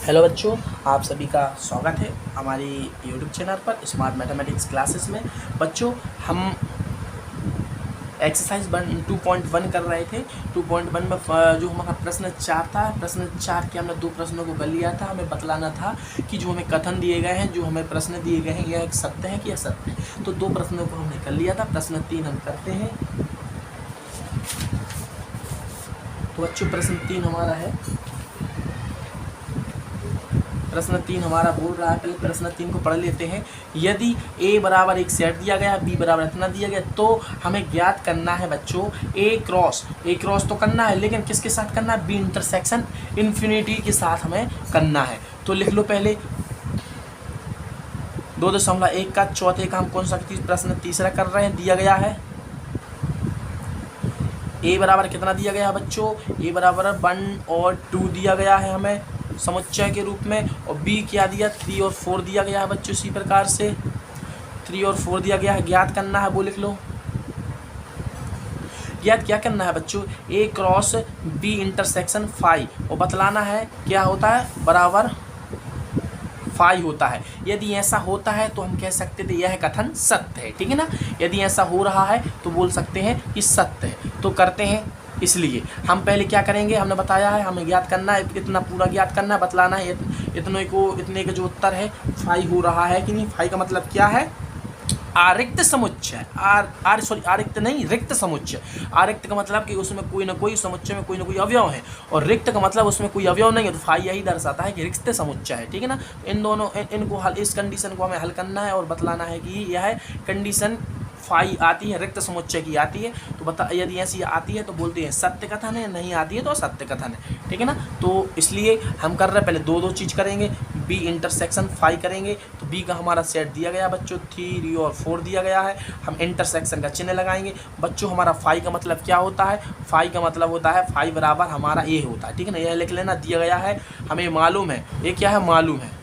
Hello बच्चों, आप सभी का स्वागत है हमारी यूट्यूब चैनल पर स्मार्ट मैथमेटिक्स क्लासेस में। बच्चों, हम एक्सरसाइज 2.1 कर रहे थे। 2.1 में जो हमारा प्रश्न 4 था, प्रश्न 4 के हमने 2 प्रश्नों को कर लिया था। हमें बतलाना था कि जो हमें कथन दिए गए हैं, जो हमें प्रश्न दिए गए हैं, यह एक सत्य है कि असत्य है। तो 2 प्रश्नों को हमने कर लिया था। प्रश्न 3 हम करते हैं। तो बच्चों, प्रश्न 3 हमारा है, प्रश्न 3 हमारा बोल रहा है। पहले प्रश्न 3 को पढ़ लेते हैं। यदि a बराबर एक सेट दिया गया, b बराबर इतना दिया गया, तो हमें ज्ञात करना है बच्चों a क्रॉस तो करना है, लेकिन किसके साथ करना है? b इंटरसेक्शन इन्फिनिटी के साथ हमें करना है। तो लिख लो पहले 2.1 का चौथे का हम कौन सा प्रश्न तीसरा कर रहे हैं। दिया गया है a बराबर कितना दिया गया है बच्चों? a बराबर 1 और 2 दिया गया है हमें समुच्चय के रूप में, और b क्या दिया? 3 और 4 दिया गया है बच्चों। इसी प्रकार से 3 और 4 दिया गया है। ज्ञात करना है, वो लिख लो। ज्ञात क्या करना है बच्चों? a cross b intersection phi, और बतलाना है क्या होता है? बराबर फाई होता है। यदि ऐसा होता है तो हम कह सकते थे यह कथन सत्य है, ठीक है ना। यदि ऐसा हो रहा है तो बोल सकते हैं कि सत्य है। तो करते हैं। इसलिए हम पहले क्या करेंगे, हमने बताया है हमें ज्ञात करना है, इतना पूरा ज्ञात करना है, बतलाना है इतने का जो उत्तर है फाई हो रहा है कि नहीं। फाई का मतलब क्या है? आरिक्त समुच्चय। आरिक्त नहीं, रिक्त समुच्चय। आरिक्त का मतलब कि उसमें कोई ना कोई समुच्चय में कोई ना कोई अवयव है, और रिक्त का मतलब उसमें कोई अवयव नहीं है। तो फाई यही दर्शाता है कि रिक्त समुच्चय है, ठीक है ना। इन दोनों इनको हल, इस कंडीशन को हमें हल करना है और बतलाना है कि यह कंडीशन फाई आती है, रिक्त समुच्चय की आती है। तो बता, यदि ऐसी आती है तो बोलते हैं सत्य कथन है, नहीं आती है तो असत्य कथन है, ठीक है ना। तो इसलिए हम कर रहे हैं, पहले दो चीज़ करेंगे। b इंटरसेक्शन फाई करेंगे, तो b का हमारा सेट दिया गया बच्चों 3 और 4 दिया गया है। हम इंटरसेक्शन का चिन्ह लगाएंगे बच्चों। हमारा फाई का मतलब क्या होता है? फाई का मतलब होता है फाई बराबर हमारा a होता है, ठीक है ना। यह लिख लेना, दिया गया है, हमें मालूम है। ये क्या है? मालूम है,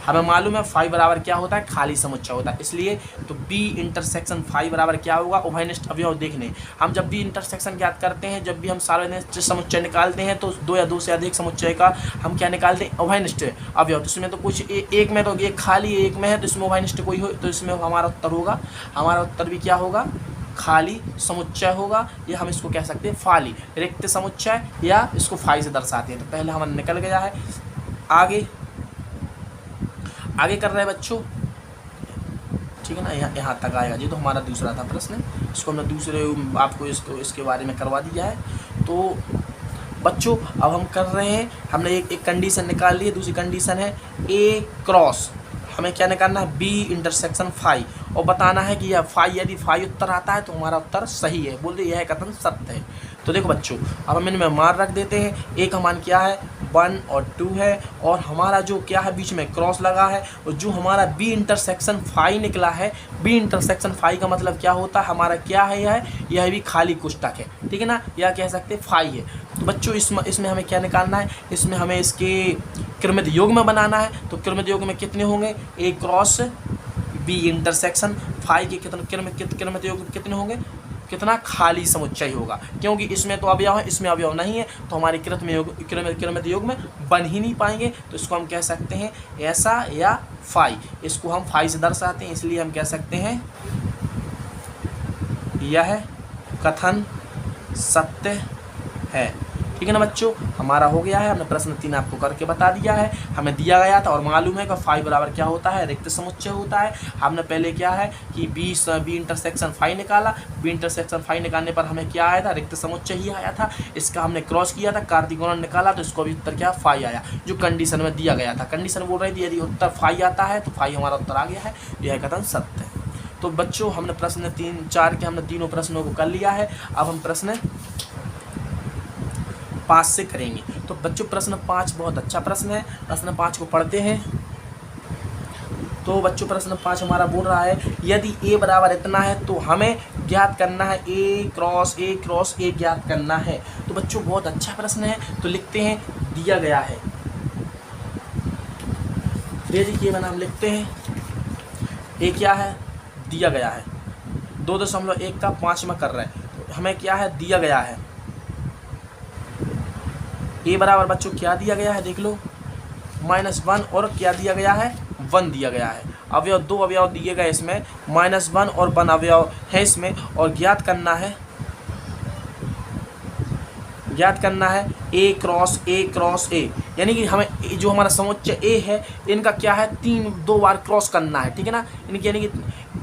हमें मालूम है फाई बराबर क्या होता है? खाली समुच्चय होता है। इसलिए तो b इंटरसेक्शन फाई बराबर क्या होगा? उभयनिष्ठ अवयव देखने। हम जब भी इंटरसेक्शन ज्ञात करते हैं, जब भी हम सार्वनिष्ठ समुच्चय निकालते हैं, तो 2 या 2 से अधिक समुच्चय का हम क्या निकालते हैं? उभयनिष्ठ अवयव। तो इसमें तो कुछ एक में तो ये खाली एक में है, तो इसमें उभयनिष्ठ कोई हो, तो इसमें हमारा उत्तर होगा, हमारा उत्तर भी क्या होगा? खाली समुच्चय होगा। या हम इसको कह सकते हैं फाली, रिक्त समुच्चय, या इसको फाई से दर्शाते हैं। तो पहले हमारा निकल गया है। आगे कर रहे हैं बच्चों, ठीक है ना। यहाँ तक आएगा। ये तो हमारा दूसरा था प्रश्न, इसको हमने दूसरे आपको इसके बारे में करवा दिया है। तो बच्चों, अब हम कर रहे हैं, हमने एक कंडीशन निकाल ली है। दूसरी कंडीशन है a क्रॉस, हमें क्या निकालना है? b इंटरसेक्शन फाई, और बताना है कि यह फाई, यदि फाई उत्तर आता है तो हमारा उत्तर सही है, बोल दे यह कथन सत्य है। तो देखो बच्चों, अब हम इनमें मान रख देते हैं। a का मान क्या है? 1 और 2 है, और हमारा जो क्या है, बीच में क्रॉस लगा है, और जो हमारा b इंटरसेक्शन फाई निकला है, b इंटरसेक्शन फाई का मतलब क्या होता है? हमारा क्या है? यह भी खाली कोष्टक है, ठीक है ना। यह कह सकते फाई है। तो बच्चों, इसमें हमें क्या निकालना है? इसमें हमें इसके क्रमित योग में बनाना है। तो क्रमित योग में कितने होंगे? a cross b intersection phi के क्रमित योग कितने होंगे? कितना खाली समुच्चय होगा, क्योंकि इसमें तो अवयव है, इसमें अवयव नहीं है, तो हमारे क्रमित योग में बन ही नहीं पाएंगे। तो इसको हम कह सकते हैं ऐसा या फाई। इसको हम फाई से दर्शाते हैं, इसलिए हम कह सकते हैं यह कथन सत्य है, ठीक है ना बच्चों। हमारा हो गया है, हमने प्रश्न 3 आपको करके बता दिया है। हमें दिया गया था और मालूम है कि फाई बराबर क्या होता है? रिक्त समुच्चय होता है। हमने पहले क्या है कि बी इंटरसेक्शन फाई निकाला। बी इंटरसेक्शन फाई निकालने पर हमें क्या आया था? रिक्त समुच्चय ही आया था। इसका हमने क्रॉस किया था, कार्तीय गुणन निकाला, तो इसको भी उत्तर क्या? फाई आया, जो कंडीशन में दिया गया था। कंडीशन बोल रही थी यदि उत्तर फाई आता है तो फाई हमारा उत्तर आ गया है, यह कथन सत्य है। तो बच्चों, हमने प्रश्न 3-4 के हमने तीनों प्रश्नों को कर लिया है। अब हम प्रश्न 5 से करेंगे। तो बच्चों, प्रश्न 5 बहुत अच्छा प्रश्न है। प्रश्न 5 को पढ़ते हैं। तो बच्चों, प्रश्न 5 हमारा बोल रहा है, यदि a बराबर इतना है तो हमें ज्ञात करना है a क्रॉस a ज्ञात करना है। तो बच्चों, बहुत अच्छा प्रश्न है। तो लिखते हैं, दिया गया है। देखिए मैं नाम लिखते हैं, a क्या है? दिया गया है। 2.1 का 5 में कर रहे हैं, तो हमें क्या है? दिया गया है। ए बराबर बच्चों क्या दिया गया है, देख लो -1 और क्या दिया गया है, 1 दिया गया है। अवयव 2 अवयव दिए गए इसमें, -1 और 1 अवयव है इसमें, और ज्ञात करना है ए क्रॉस ए, यानी कि हमें जो हमारा समुच्चय ए है इनका क्या है, 2 बार क्रॉस करना है, ठीक है ना। इनकी यानी कि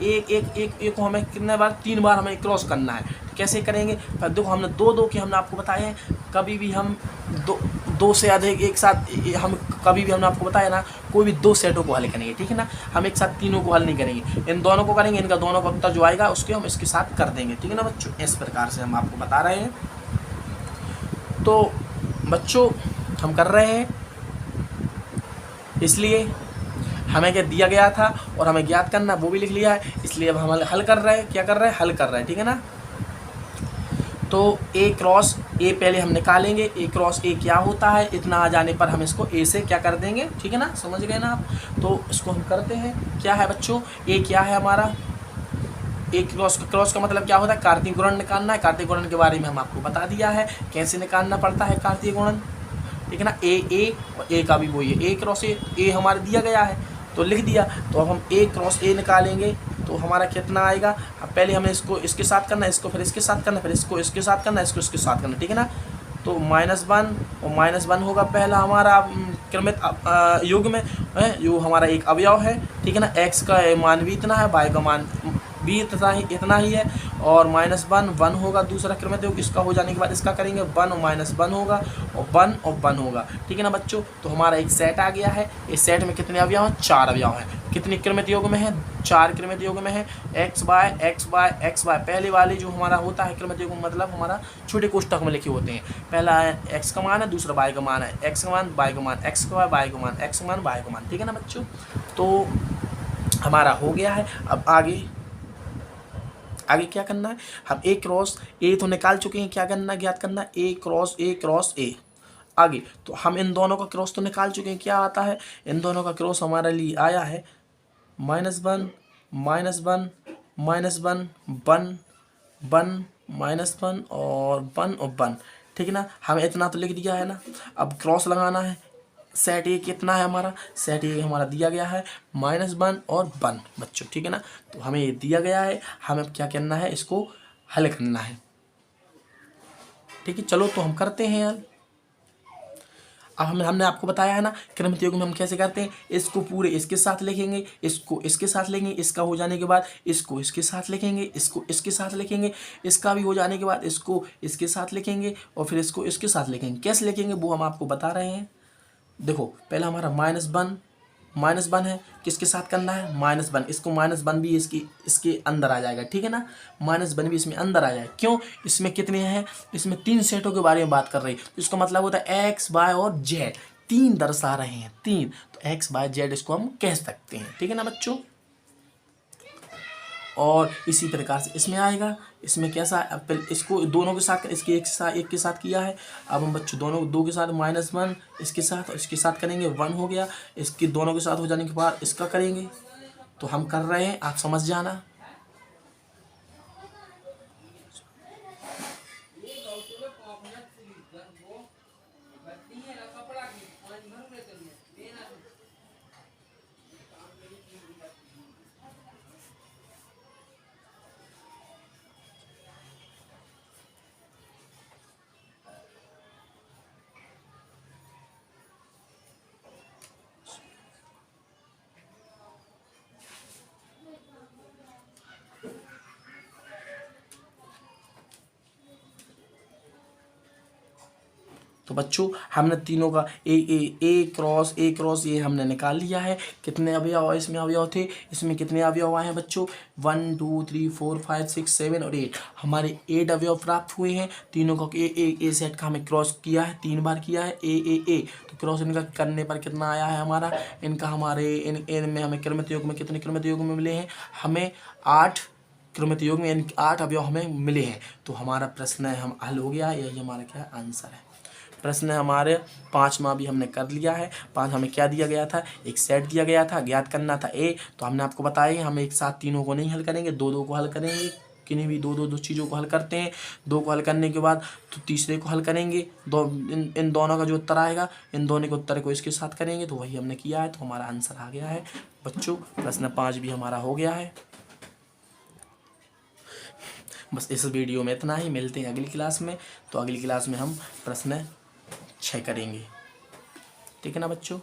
एक को हमें कितने बार, 3 बार हमें क्रॉस करना है। कैसे करेंगे, पर देखो हमने दो के हमने आपको बताए हैं, कभी भी हम दो से अधिक एक साथ हम कभी भी हमने आपको बताया ना, कोई भी 2 सेटों को हल करेंगे, ठीक है ना। हम एक साथ तीनों को हल नहीं करेंगे, इन दोनों को करेंगे, इनका दोनों का उत्तर जो आएगा उसके हम इसके साथ कर देंगे, ठीक है ना बच्चों। इस प्रकार से हम आपको बता रहे हैं। तो बच्चों हम कर रहे हैं, इसलिए हमें क्या दिया गया था और हमें ज्ञात करना वो भी लिख लिया है, इसलिए अब हम हल कर रहे हैं। क्या कर रहे हैं, हल कर रहे हैं, ठीक है ना। तो ए क्रॉस ए पहले हम निकालेंगे, ए क्रॉस ए क्या होता है, इतना आ जाने पर हम इसको ए से क्या कर देंगे, ठीक है ना, समझ गए ना आप। तो इसको हम करते हैं, क्या है बच्चों, ए क्या है हमारा, ए क्रॉस का मतलब क्या होता है, कार्तीय गुणन निकालना है। कार्तीय गुणन के बारे में हम आपको बता दिया है, कैसे निकालना पड़ता है कार्तीय गुणन, ठीक है ना। ए और ए का भी वही है, ए क्रॉस ए हमारा दिया गया है तो लिख दिया। तो अब हम ए क्रॉस ए निकालेंगे तो हमारा कितना आएगा, अब पहले हमें इसको इसके साथ करना है, इसको फिर इसके साथ करना, फिर इसको इसके साथ करना, इसको इसके साथ करना, ठीक है ना। तो -1 और -1 होगा पहला हमारा क्रमित युग्म में है, जो हमारा एक अवयव है, ठीक है ना। x का मान भी इतना है, y का मान भी इतना ही है, और -1 होगा दूसरा क्रमित योग। इसका हो जाने के बाद इसका करेंगे 1 और -1 होगा, और 1 और 1 होगा, ठीक है ना बच्चों। तो हमारा एक सेट आ गया है, इस सेट में कितने अवयव हैं, 4 अवयव हैं। कितने क्रमित योग में है, 4 क्रमित योग में है। x y पहले वाले जो हमारा होता है क्रमित योग मतलब हमारा छोटे कोष्ठक में लिखे होते हैं। पहला x का मान है, दूसरा y का मान है, x का मान y का मान, x का y का मान, x का मान y का मान, ठीक है ना बच्चों। तो हमारा हो गया है। अब आगे क्या करना है, हम ए क्रॉस ए तो निकाल चुके हैं, क्या करना है, ज्ञात करना है ए क्रॉस ए। आगे तो हम इन दोनों का क्रॉस तो निकाल चुके हैं, क्या आता है, इन दोनों का क्रॉस हमारे लिए आया है -1 -1 -1 -1 और 1, ठीक है ना। हमें इतना तो लिख दिया है ना। अब क्रॉस लगाना है, सेट ए कितना है हमारा, सेट ए हमारा दिया गया है -1 और 1 बच्चों, ठीक है ना। तो हमें ये दिया गया है, हमें क्या करना है, इसको हल करना है, ठीक है। चलो तो हम करते हैं यार। अब हमने आपको बताया है ना क्रमित योग में हम कैसे करते हैं, इसको पूरे इसके साथ लिखेंगे, इसको इसके साथ लेंगे, इसका हो जाने के बाद इसको इसके साथ लिखेंगे, इसको इसके साथ लिखेंगे, इसका भी हो जाने के बाद इसको इसके साथ लिखेंगे, और फिर इसको इसके साथ लिखेंगे। कैसे लिखेंगे वो हम आपको बता रहे हैं। देखो पहला हमारा -1 है, किसके साथ करना है, -1, इसको -1 भी इसके अंदर आ जाएगा, ठीक है ना। -1 भी इसमें अंदर आ जाएगा, क्यों, इसमें कितने हैं, इसमें 3 सेटों के बारे में बात कर रही है। तो इसका मतलब होता है x y और z, 3 दर्शा रहे हैं, 3, तो x y z इसको हम कह सकते हैं, ठीक है ना बच्चों। और इसी प्रकार से इसमें आएगा, इसमें कैसा, इसको दोनों के साथ, इसके एक के साथ किया है। अब हम बच्चों दोनों 2 के साथ -1 इसके साथ और इसके साथ करेंगे, 1 हो गया। इसके दोनों के साथ हो जाने के बाद इसका करेंगे, तो हम कर रहे हैं, आप समझ जाना। तो बच्चों हमने तीनों का ए क्रॉस ये हमने निकाल लिया है। कितने अवयव इसमें अवयव थे, इसमें कितने अवयव आए हैं बच्चों, 1 2 3 4 5 6 7 और 8, हमारे 8 अवयव प्राप्त हुए हैं। तीनों का ए सेट का हमें क्रॉस किया है, 3 बार किया है ए। तो क्रॉस इनका करने पर कितना आया है हमारा, इनका हमारे इनमें हमें क्रमित योग में कितने क्रमित योग में मिले हैं, हमें 8 क्रमित योग में 8 अवयव हमें मिले हैं। तो हमारा प्रश्न हम हल हो गया, यही हमारा क्या आंसर है। प्रश्न हमारे 5वां भी हमने कर लिया है। 5 हमें क्या दिया गया था, एक सेट दिया गया था, ज्ञात करना था ए। तो हमने आपको बताया हमें एक साथ तीनों को नहीं हल करेंगे, 2 को हल करेंगे, किन्हीं भी दो चीज़ों को हल करते हैं, 2 को हल करने के बाद तो तीसरे को हल करेंगे, इन दोनों का जो उत्तर आएगा, इन दोनों के उत्तर को इसके साथ करेंगे, तो वही हमने किया है, तो हमारा आंसर आ गया है बच्चों। प्रश्न 5 भी हमारा हो गया है। बस इस वीडियो में इतना ही, मिलते हैं अगली क्लास में। तो अगली क्लास में हम प्रश्न 6 करेंगे, ठीक है ना बच्चों।